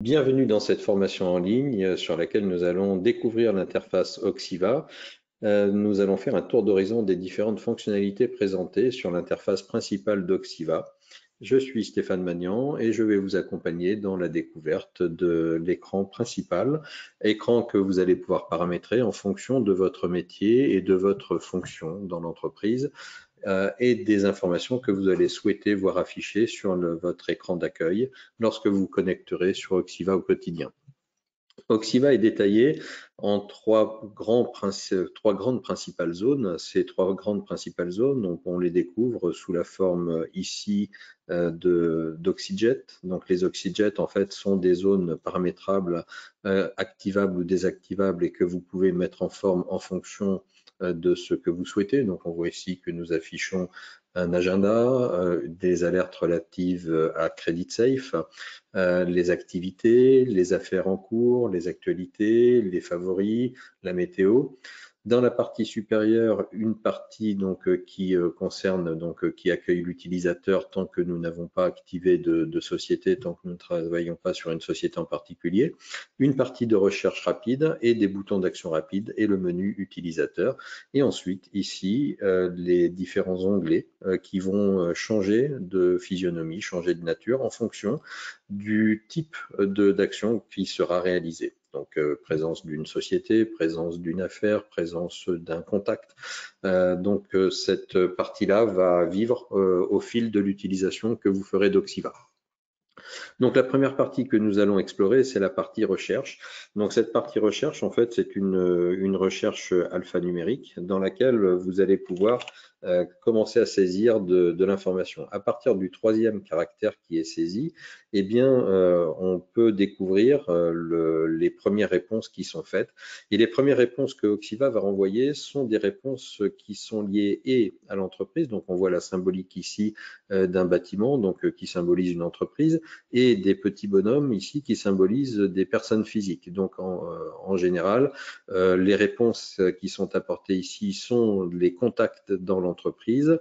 Bienvenue dans cette formation en ligne sur laquelle nous allons découvrir l'interface Oxiva. Nous allons faire un tour d'horizon des différentes fonctionnalités présentées sur l'interface principale d'Oxiva. Je suis Stéphane Magnan et je vais vous accompagner dans la découverte de l'écran principal, écran que vous allez pouvoir paramétrer en fonction de votre métier et de votre fonction dans l'entreprise. Et des informations que vous allez souhaiter voir affichées sur votre écran d'accueil lorsque vous vous connecterez sur Oxiva au quotidien. Oxiva est détaillé en trois grandes principales zones. Ces trois grandes principales zones, on les découvre sous la forme ici d'OxyJet. Donc les OxyJet en fait sont des zones paramétrables, activables ou désactivables et que vous pouvez mettre en forme en fonction de ce que vous souhaitez. Donc on voit ici que nous affichons un agenda, des alertes relatives à CreditSafe, les activités, les affaires en cours, les actualités, les favoris, la météo. Dans la partie supérieure, une partie qui concerne qui accueille l'utilisateur tant que nous n'avons pas activé de société, tant que nous ne travaillons pas sur une société en particulier. Une partie de recherche rapide et des boutons d'action rapide et le menu utilisateur. Et ensuite ici les différents onglets qui vont changer de physionomie, changer de nature en fonction du type d'action qui sera réalisée. Donc, présence d'une société, présence d'une affaire, présence d'un contact. Cette partie-là va vivre au fil de l'utilisation que vous ferez d'Oxiva. Donc, la première partie que nous allons explorer, c'est la partie recherche. Donc, cette partie recherche, en fait, c'est une recherche alphanumérique dans laquelle vous allez pouvoir commencer à saisir de l'information. À partir du troisième caractère qui est saisi, eh bien, on peut découvrir les premières réponses qui sont faites. Et les premières réponses que Oxiva va renvoyer sont des réponses qui sont liées et à l'entreprise. Donc, on voit la symbolique ici d'un bâtiment, donc qui symbolise une entreprise, et des petits bonhommes ici qui symbolisent des personnes physiques. Donc, en général, les réponses qui sont apportées ici sont les contacts dans l'entreprise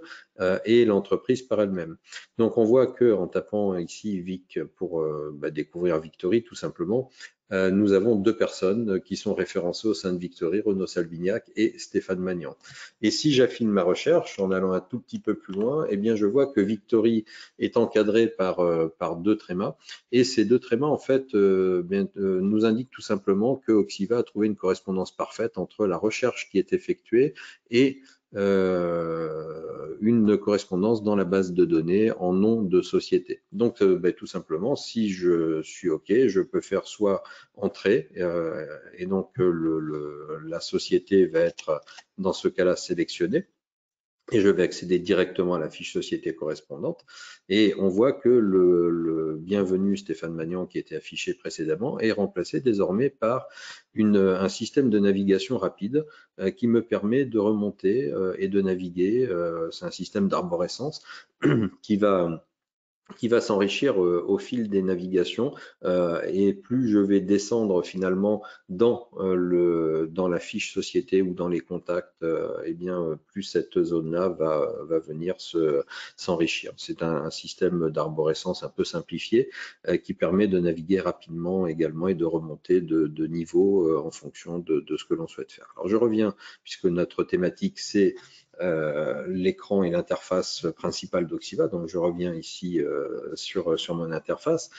et l'entreprise par elle-même. Donc, on voit que en tapant ici Vic pour découvrir Victory, tout simplement, nous avons deux personnes qui sont référencées au sein de Victory, Renaud Salvignac et Stéphane Magnan. Et si j'affine ma recherche en allant un tout petit peu plus loin, eh bien, je vois que Victory est encadré par deux trémas. Et ces deux trémas, en fait, nous indiquent tout simplement que Oxiva a trouvé une correspondance parfaite entre la recherche qui est effectuée et une correspondance dans la base de données en nom de société. Donc, tout simplement, si je suis OK, je peux faire soit entrée, et donc la société va être dans ce cas-là sélectionnée. Et je vais accéder directement à la fiche société correspondante. Et on voit que le bienvenu Stéphane Magnan qui était affiché précédemment est remplacé désormais par un système de navigation rapide qui me permet de remonter et de naviguer. C'est un système d'arborescence qui va s'enrichir au fil des navigations et plus je vais descendre finalement dans la fiche société ou dans les contacts, eh bien plus cette zone-là va venir s'enrichir. C'est un système d'arborescence un peu simplifié qui permet de naviguer rapidement également et de remonter de niveau en fonction de ce que l'on souhaite faire. Alors je reviens, puisque notre thématique c'est l'écran et l'interface principale d'Oxiva. Donc, je reviens ici sur mon interface.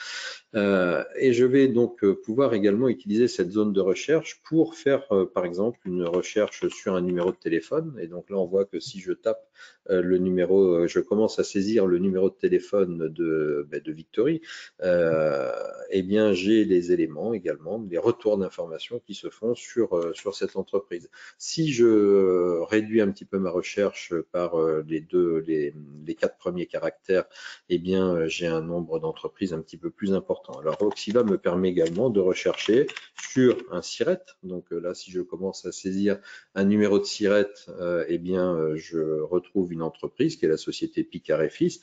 Et je vais donc pouvoir également utiliser cette zone de recherche pour faire, par exemple, une recherche sur un numéro de téléphone. Et donc là, on voit que si je tape le numéro, je commence à saisir le numéro de téléphone de Victory, eh bien, j'ai les éléments également, les retours d'informations qui se font sur cette entreprise. Si je réduis un petit peu ma recherche par les 4 premiers caractères, eh bien, j'ai un nombre d'entreprises un petit peu plus important. Alors, Oxiva me permet également de rechercher sur un SIRET. Donc là, si je commence à saisir un numéro de SIRET, eh bien, je retrouve une entreprise qui est la société Picard et Fils.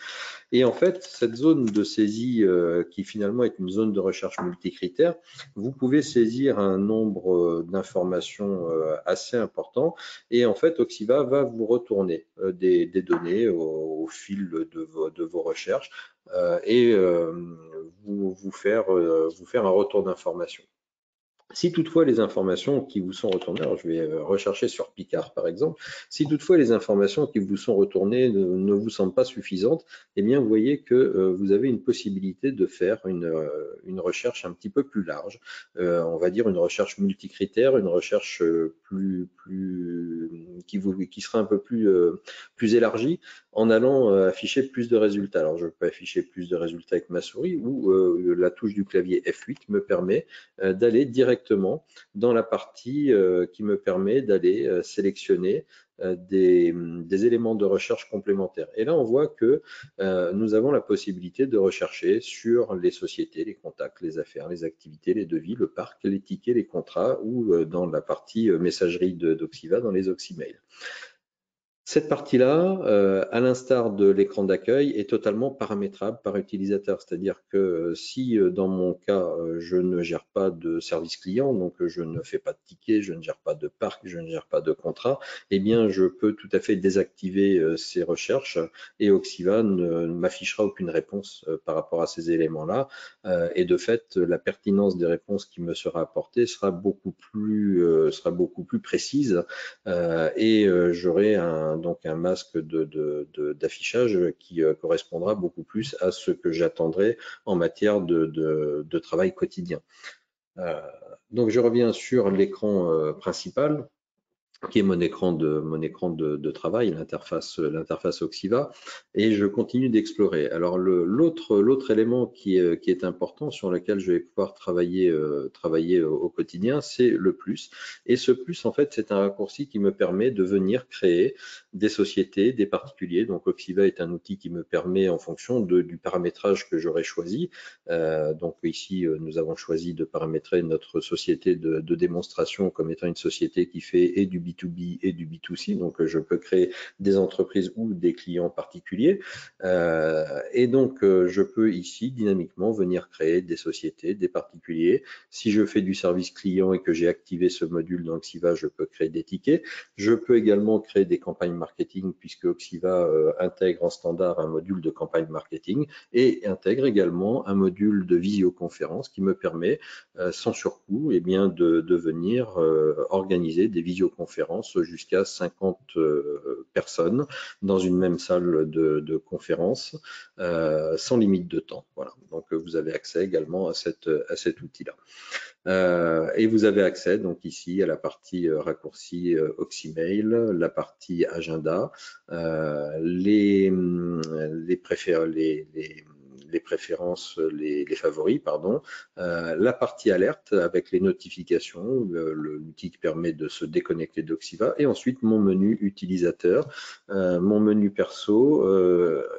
Et en fait, cette zone de saisie qui finalement est une zone de recherche multicritère, vous pouvez saisir un nombre d'informations assez important et en fait, Oxiva va vous retourner des données au fil de vos recherches et vous faire un retour d'information. Si toutefois les informations qui vous sont retournées, alors je vais rechercher sur Picard par exemple, si toutefois les informations qui vous sont retournées ne vous semblent pas suffisantes, eh bien vous voyez que vous avez une possibilité de faire une recherche un petit peu plus large, on va dire une recherche multicritère, une recherche qui sera un peu plus élargie en allant afficher plus de résultats. Alors je peux afficher plus de résultats avec ma souris ou la touche du clavier F8 me permet d'aller directement dans la partie qui me permet d'aller sélectionner des éléments de recherche complémentaires. Et là, on voit que nous avons la possibilité de rechercher sur les sociétés, les contacts, les affaires, les activités, les devis, le parc, les tickets, les contrats ou dans la partie messagerie d'Oxiva, dans les Oximails. Cette partie-là, à l'instar de l'écran d'accueil, est totalement paramétrable par utilisateur. C'est-à-dire que si dans mon cas, je ne gère pas de service client, donc je ne fais pas de tickets, je ne gère pas de parc, je ne gère pas de contrat, eh bien, je peux tout à fait désactiver ces recherches et Oxiva ne m'affichera aucune réponse par rapport à ces éléments-là. Et de fait, la pertinence des réponses qui me sera apportée sera beaucoup plus précise et j'aurai donc un masque d'affichage qui correspondra beaucoup plus à ce que j'attendrai en matière de travail quotidien. Donc je reviens sur l'écran principal qui est mon écran de travail, l'interface Oxiva, et je continue d'explorer. Alors l'autre élément qui est important sur lequel je vais pouvoir travailler au quotidien, c'est le plus. Et ce plus, en fait, c'est un raccourci qui me permet de venir créer des sociétés, des particuliers. Donc Oxiva est un outil qui me permet, en fonction du paramétrage que j'aurai choisi. Donc ici, nous avons choisi de paramétrer notre société de démonstration comme étant une société qui fait et du B2B et du B2C, donc je peux créer des entreprises ou des clients particuliers et donc je peux ici dynamiquement venir créer des sociétés, des particuliers. Si je fais du service client et que j'ai activé ce module dans Oxiva, je peux créer des tickets. Je peux également créer des campagnes marketing puisque Oxiva intègre en standard un module de campagne marketing et intègre également un module de visioconférence qui me permet sans surcoût eh bien, de venir organiser des visioconférences jusqu'à 50 personnes dans une même salle de conférence sans limite de temps. Voilà. Donc vous avez accès également à cet outil-là. Et vous avez accès donc ici à la partie raccourci Oximail, la partie agenda, les préférences, les favoris, pardon, la partie alerte avec les notifications, l'outil qui permet de se déconnecter d'Oxiva, et ensuite mon menu utilisateur, mon menu perso,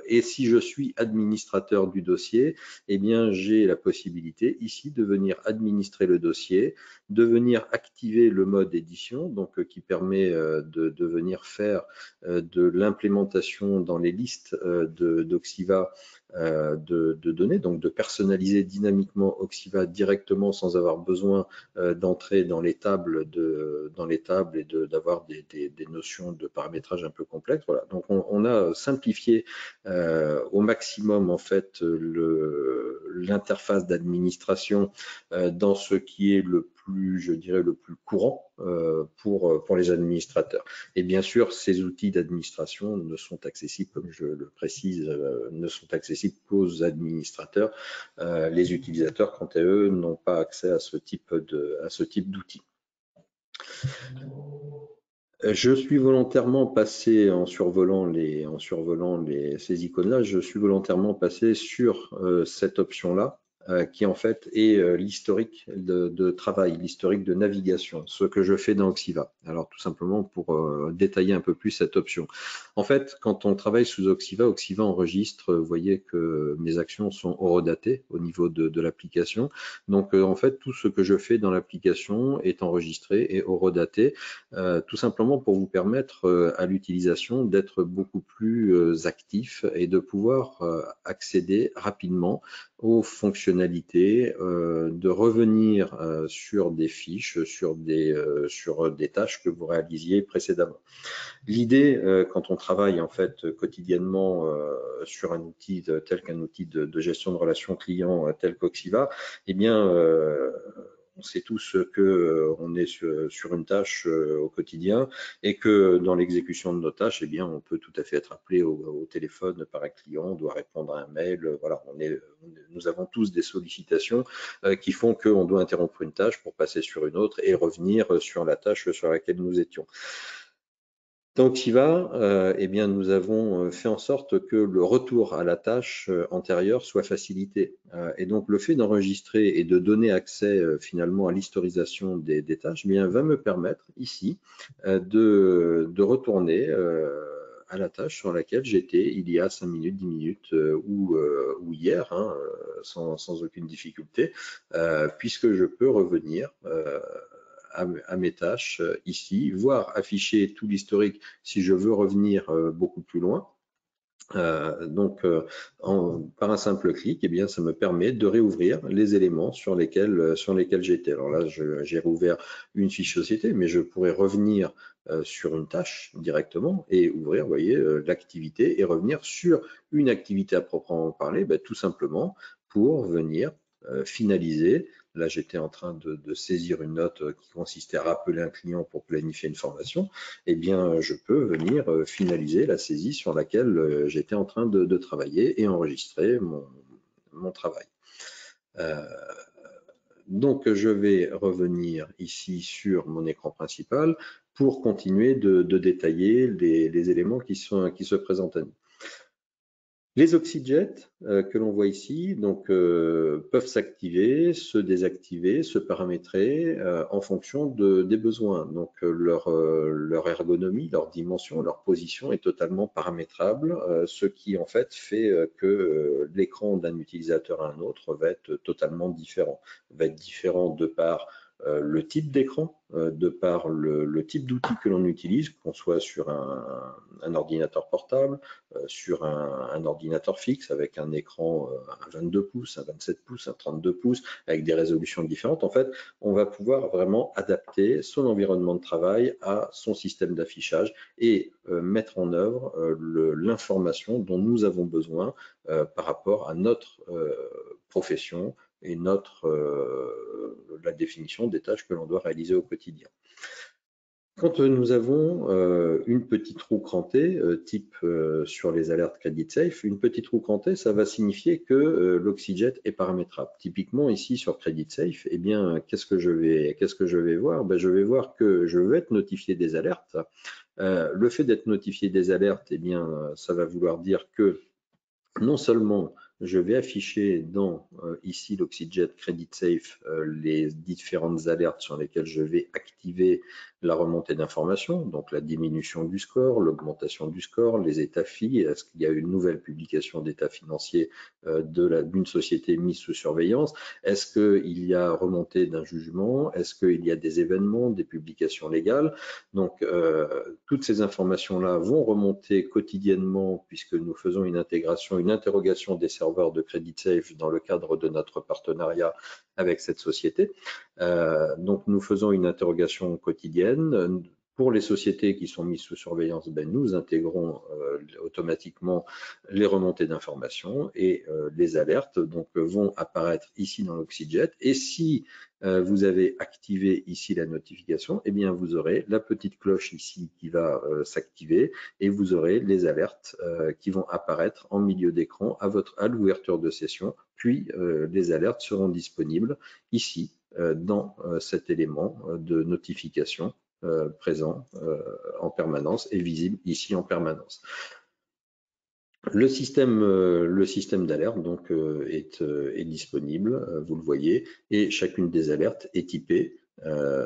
et si je suis administrateur du dossier, eh bien j'ai la possibilité ici de venir administrer le dossier, de venir activer le mode édition, donc qui permet de venir faire de l'implémentation dans les listes d'Oxiva de données, donc de personnaliser dynamiquement Oxiva directement sans avoir besoin d'entrer dans les tables et d'avoir des notions de paramétrage un peu complexes. Voilà. Donc on a simplifié au maximum en fait l'interface d'administration dans ce qui est le plus, je dirais, le plus courant pour les administrateurs. Et bien sûr, ces outils d'administration ne sont accessibles, comme je le précise, ne sont accessibles qu'aux administrateurs. Les utilisateurs, quant à eux, n'ont pas accès à ce type d'outils. Je suis volontairement passé en survolant ces icônes-là, je suis volontairement passé sur cette option-là qui en fait est l'historique de travail, l'historique de navigation, ce que je fais dans Oxiva. Alors tout simplement pour détailler un peu plus cette option. En fait, quand on travaille sous Oxiva, Oxiva enregistre, vous voyez que mes actions sont horodatées au niveau de l'application. Donc en fait, tout ce que je fais dans l'application est enregistré et horodaté, tout simplement pour vous permettre à l'utilisation d'être beaucoup plus actif et de pouvoir accéder rapidement aux fonctionnalités, de revenir sur des fiches, sur des tâches que vous réalisiez précédemment. L'idée, quand on travaille en fait quotidiennement sur un outil tel qu'un outil de gestion de relations clients tel qu'Oxiva, eh bien, on sait tous que on est sur une tâche au quotidien et que dans l'exécution de nos tâches, eh bien, on peut tout à fait être appelé au téléphone par un client, on doit répondre à un mail. Voilà, nous avons tous des sollicitations qui font qu'on doit interrompre une tâche pour passer sur une autre et revenir sur la tâche sur laquelle nous étions. Dans Oxiva, eh bien, nous avons fait en sorte que le retour à la tâche antérieure soit facilité. Et donc, le fait d'enregistrer et de donner accès finalement à l'historisation des tâches, eh bien, va me permettre ici de retourner à la tâche sur laquelle j'étais il y a 5 minutes, 10 minutes ou hier, hein, sans aucune difficulté, puisque je peux revenir à mes tâches ici, voire afficher tout l'historique si je veux revenir beaucoup plus loin. Par un simple clic, eh bien, ça me permet de réouvrir les éléments sur lesquels j'étais. Alors là, j'ai rouvert une fiche société, mais je pourrais revenir sur une tâche directement et ouvrir, vous voyez, l'activité et revenir sur une activité à proprement parler, tout simplement pour venir finaliser. Là, j'étais en train de saisir une note qui consistait à rappeler un client pour planifier une formation. Eh bien, je peux venir finaliser la saisie sur laquelle j'étais en train de travailler et enregistrer mon travail. Donc, je vais revenir ici sur mon écran principal pour continuer de détailler les éléments qui se présentent à nous. Les oxyjets que l'on voit ici donc, peuvent s'activer, se désactiver, se paramétrer en fonction des besoins. Donc leur ergonomie, leur dimension, leur position est totalement paramétrable, ce qui en fait fait que l'écran d'un utilisateur à un autre va être totalement différent. Va être différent de par le type d'écran, de par le type d'outil que l'on utilise, qu'on soit sur un ordinateur portable, sur un ordinateur fixe avec un écran à 22 pouces, à 27 pouces, à 32 pouces, avec des résolutions différentes. En fait, on va pouvoir vraiment adapter son environnement de travail à son système d'affichage et mettre en œuvre l'information dont nous avons besoin par rapport à notre profession et la définition des tâches que l'on doit réaliser au quotidien. Quand nous avons une petite roue crantée, type sur les alertes Credit Safe, une petite roue crantée, ça va signifier que l'oxyjet est paramétrable. Typiquement ici sur Credit Safe, eh bien, qu'est-ce que je vais voir? Je vais voir que je vais être notifié des alertes. Le fait d'être notifié des alertes, eh bien, ça va vouloir dire que non seulement je vais afficher dans ici l'Oxyjet Credit Safe les différentes alertes sur lesquelles je vais activer la remontée d'informations, donc la diminution du score, l'augmentation du score, les états FI, est-ce qu'il y a une nouvelle publication d'états financiers d'une société mise sous surveillance, est-ce qu'il y a remontée d'un jugement, est-ce qu'il y a des événements, des publications légales. Donc toutes ces informations-là vont remonter quotidiennement puisque nous faisons une interrogation des serveurs de Credit Safe dans le cadre de notre partenariat avec cette société. Donc nous faisons une interrogation quotidienne. Pour les sociétés qui sont mises sous surveillance, nous intégrons automatiquement les remontées d'informations et les alertes donc, vont apparaître ici dans l'Oxyjet. Et si vous avez activé ici la notification, eh bien vous aurez la petite cloche ici qui va s'activer et vous aurez les alertes qui vont apparaître en milieu d'écran à l'ouverture de session. Puis les alertes seront disponibles ici dans cet élément de notification présent en permanence et visible ici en permanence. Le système d'alerte donc est disponible, vous le voyez, et chacune des alertes est typée,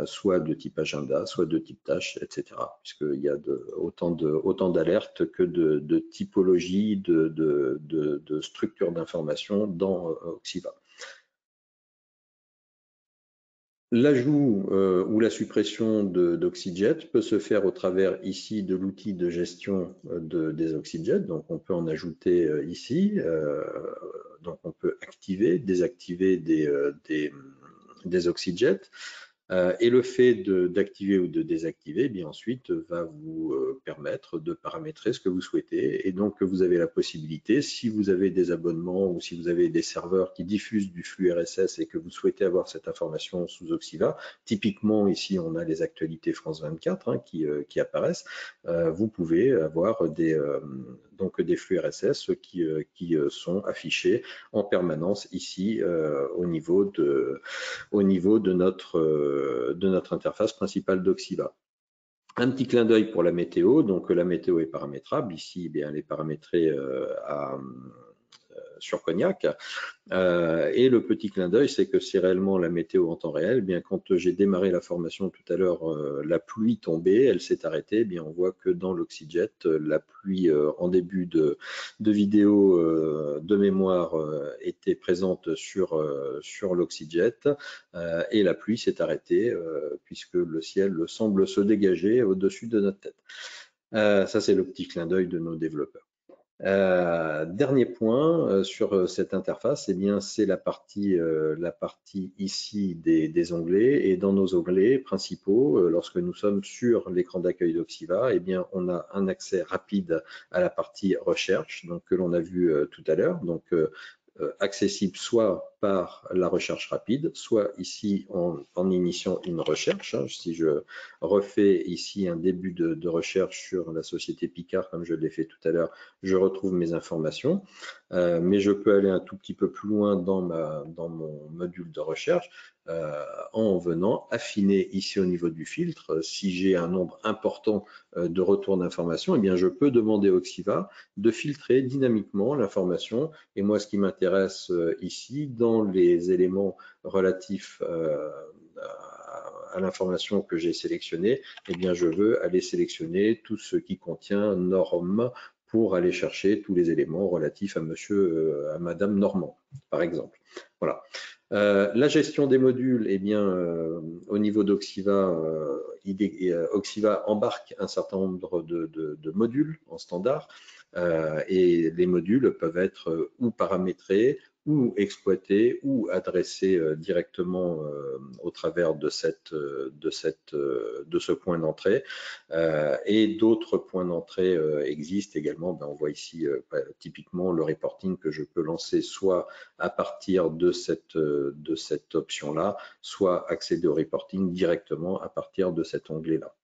soit de type agenda, soit de type tâche, etc. Puisqu'il y a autant d'alertes que de typologies de structures d'information dans Oxiva. L'ajout ou la suppression d'Oxyjet peut se faire au travers ici de l'outil de gestion des Oxyjet. Donc on peut en ajouter ici. Donc on peut activer, désactiver des Oxyjet. Et le fait d'activer ou de désactiver, eh bien ensuite va vous permettre de paramétrer ce que vous souhaitez. Et donc vous avez la possibilité, si vous avez des abonnements ou si vous avez des serveurs qui diffusent du flux RSS et que vous souhaitez avoir cette information sous Oxiva, typiquement ici on a les actualités France 24 hein, qui apparaissent, vous pouvez avoir donc des flux RSS qui sont affichés en permanence ici au niveau de notre interface principale d'Oxiva. Un petit clin d'œil pour la météo. Donc la météo est paramétrable. Ici, eh bien, elle est paramétrée sur Cognac. Et le petit clin d'œil, c'est que c'est réellement la météo en temps réel. Eh bien, quand j'ai démarré la formation tout à l'heure, la pluie tombait, elle s'est arrêtée. Eh bien, on voit que dans l'Oxyjet, la pluie en début de vidéo de mémoire était présente sur l'Oxyjet et la pluie s'est arrêtée puisque le ciel semble se dégager au-dessus de notre tête. Ça, c'est le petit clin d'œil de nos développeurs. Dernier point sur cette interface, eh bien c'est la partie ici des onglets, et dans nos onglets principaux, lorsque nous sommes sur l'écran d'accueil d'Oxiva, eh bien on a un accès rapide à la partie recherche, donc que l'on a vu tout à l'heure, donc accessible soit par la recherche rapide, soit ici en initiant une recherche. Hein. Si je refais ici un début de recherche sur la société Picard, comme je l'ai fait tout à l'heure, je retrouve mes informations, mais je peux aller un tout petit peu plus loin dans mon module de recherche en venant affiner ici au niveau du filtre. Si j'ai un nombre important de retours d'informations, eh bien je peux demander à Oxiva de filtrer dynamiquement l'information. Et moi, ce qui m'intéresse ici, dans les éléments relatifs à l'information que j'ai sélectionnée, eh bien je veux aller sélectionner tout ce qui contient norme pour aller chercher tous les éléments relatifs à madame Normand, par exemple. Voilà. La gestion des modules, eh bien, au niveau d'Oxiva, Oxiva embarque un certain nombre de modules en standard et les modules peuvent être ou paramétrés ou exploités ou adressés directement au travers de ce point d'entrée. Et d'autres points d'entrée existent également. Ben, on voit ici typiquement le reporting que je peux lancer soit à partir de cette option-là, soit accéder au reporting directement à partir de cet onglet-là.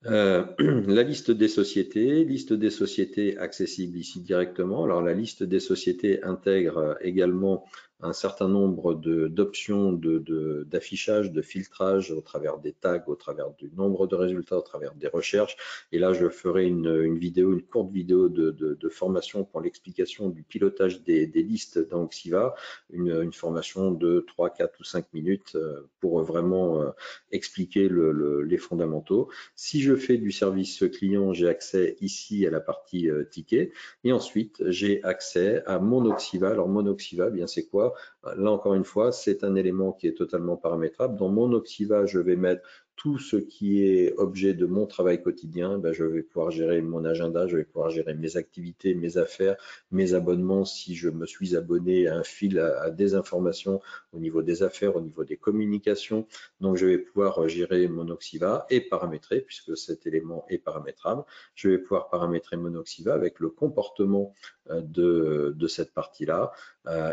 La liste des sociétés accessibles ici directement. Alors la liste des sociétés intègre également un certain nombre d'options d'affichage, de filtrage au travers des tags, au travers du nombre de résultats, au travers des recherches. Et là, je ferai une courte vidéo de formation pour l'explication du pilotage des listes dans Oxiva, une formation de 3, 4 ou 5 minutes pour vraiment expliquer les fondamentaux. Si je fais du service client, j'ai accès ici à la partie ticket, et ensuite j'ai accès à mon Oxiva. Alors mon Oxiva, bien c'est quoi? Là encore une fois, c'est un élément qui est totalement paramétrable. Dans mon Oxiva, je vais mettre tout ce qui est objet de mon travail quotidien. Ben, je vais pouvoir gérer mon agenda, je vais pouvoir gérer mes activités, mes affaires, mes abonnements, si je me suis abonné à un fil, à des informations au niveau des affaires, au niveau des communications. Donc, je vais pouvoir gérer mon Oxiva et paramétrer, puisque cet élément est paramétrable. Je vais pouvoir paramétrer mon Oxiva avec le comportement de cette partie-là.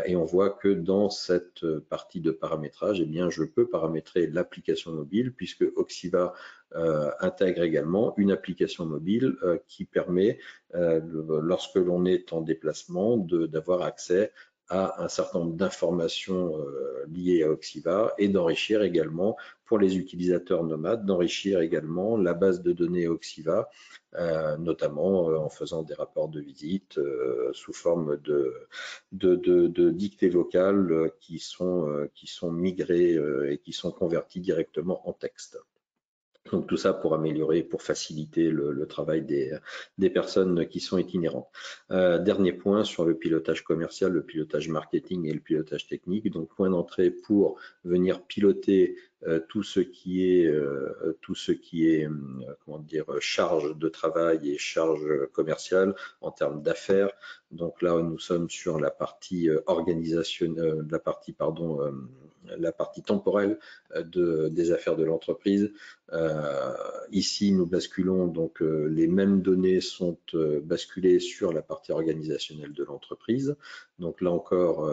Et on voit que dans cette partie de paramétrage, eh bien, je peux paramétrer l'application mobile, puisque Oxiva intègre également une application mobile qui permet, lorsque l'on est en déplacement, d'avoir accès à un certain nombre d'informations liées à Oxiva et d'enrichir également, pour les utilisateurs nomades, d'enrichir également la base de données Oxiva, notamment en faisant des rapports de visite sous forme de dictées vocales qui sont migrées et qui sont converties directement en texte. Donc tout ça pour améliorer, pour faciliter le travail des personnes qui sont itinérantes. Dernier point sur le pilotage commercial, le pilotage marketing et le pilotage technique. Donc point d'entrée pour venir piloter tout ce qui est comment dire, charge de travail et charge commerciale en termes d'affaires. Donc là nous sommes sur la partie organisationnelle, la partie temporelle des affaires de l'entreprise. Ici, nous basculons, donc les mêmes données sont basculées sur la partie organisationnelle de l'entreprise. Donc là encore,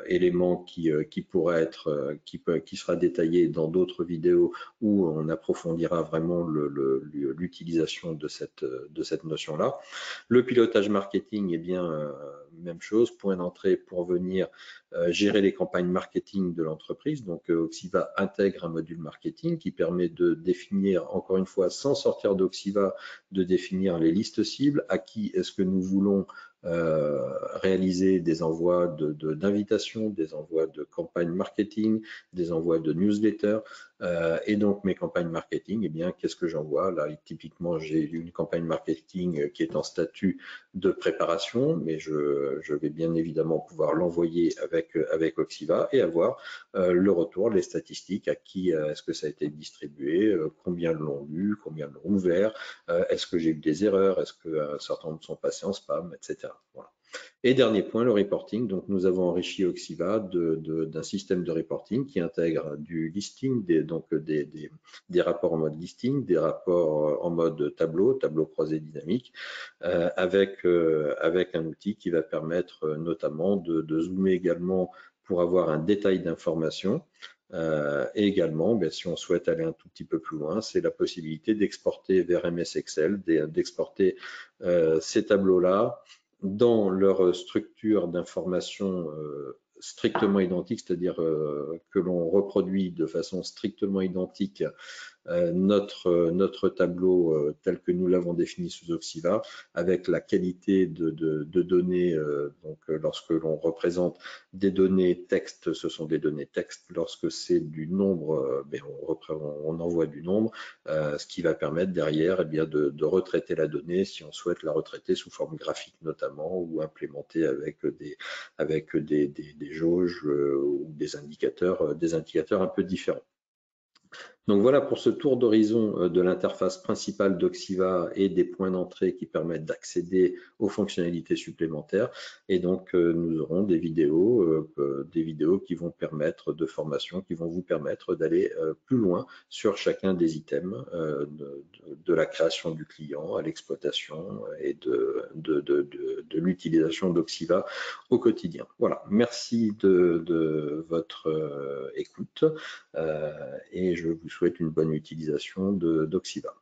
élément qui pourrait être, qui sera détaillé dans d'autres vidéos où on approfondira vraiment l'utilisation de cette notion-là. Le pilotage marketing, eh bien, même chose, point d'entrée pour venir gérer les campagnes marketing de l'entreprise. Donc Oxiva intègre un module marketing qui permet de définir, encore une fois, sans sortir d'Oxiva, de définir les listes cibles, à qui est-ce que nous voulons réaliser des envois d'invitations, des envois de campagnes marketing, des envois de newsletters. Et donc mes campagnes marketing, eh bien, qu'est-ce que j'envoie? Là, typiquement, j'ai une campagne marketing qui est en statut de préparation, mais je vais bien évidemment pouvoir l'envoyer avec Oxiva et avoir le retour, les statistiques, à qui est-ce que ça a été distribué, combien l'ont lu, combien l'ont ouvert, est-ce que j'ai eu des erreurs, est-ce que certains sont passés en spam, etc. Voilà. Et dernier point, le reporting. Donc, nous avons enrichi Oxiva d'un système de reporting qui intègre du listing, des rapports en mode listing, des rapports en mode tableau croisé dynamique, avec un outil qui va permettre notamment de zoomer également pour avoir un détail d'information. Et également, si on souhaite aller un tout petit peu plus loin, c'est la possibilité d'exporter vers MS Excel, d'exporter ces tableaux-là dans leur structure d'information strictement identique, c'est-à-dire que l'on reproduit de façon strictement identique notre tableau tel que nous l'avons défini sous Oxiva, avec la qualité de données. Donc, lorsque l'on représente des données texte, ce sont des données texte. Lorsque c'est du nombre, on envoie du nombre, ce qui va permettre derrière de retraiter la donnée si on souhaite la retraiter sous forme graphique notamment, ou implémenter avec des jauges ou des indicateurs un peu différents. Donc voilà pour ce tour d'horizon de l'interface principale d'Oxiva et des points d'entrée qui permettent d'accéder aux fonctionnalités supplémentaires. Et donc nous aurons des vidéos qui vont permettre de formation, qui vont vous permettre d'aller plus loin sur chacun des items de la création du client à l'exploitation et de l'utilisation d'Oxiva au quotidien. Voilà, merci de votre écoute et je vous souhaite une bonne utilisation d'Oxiva.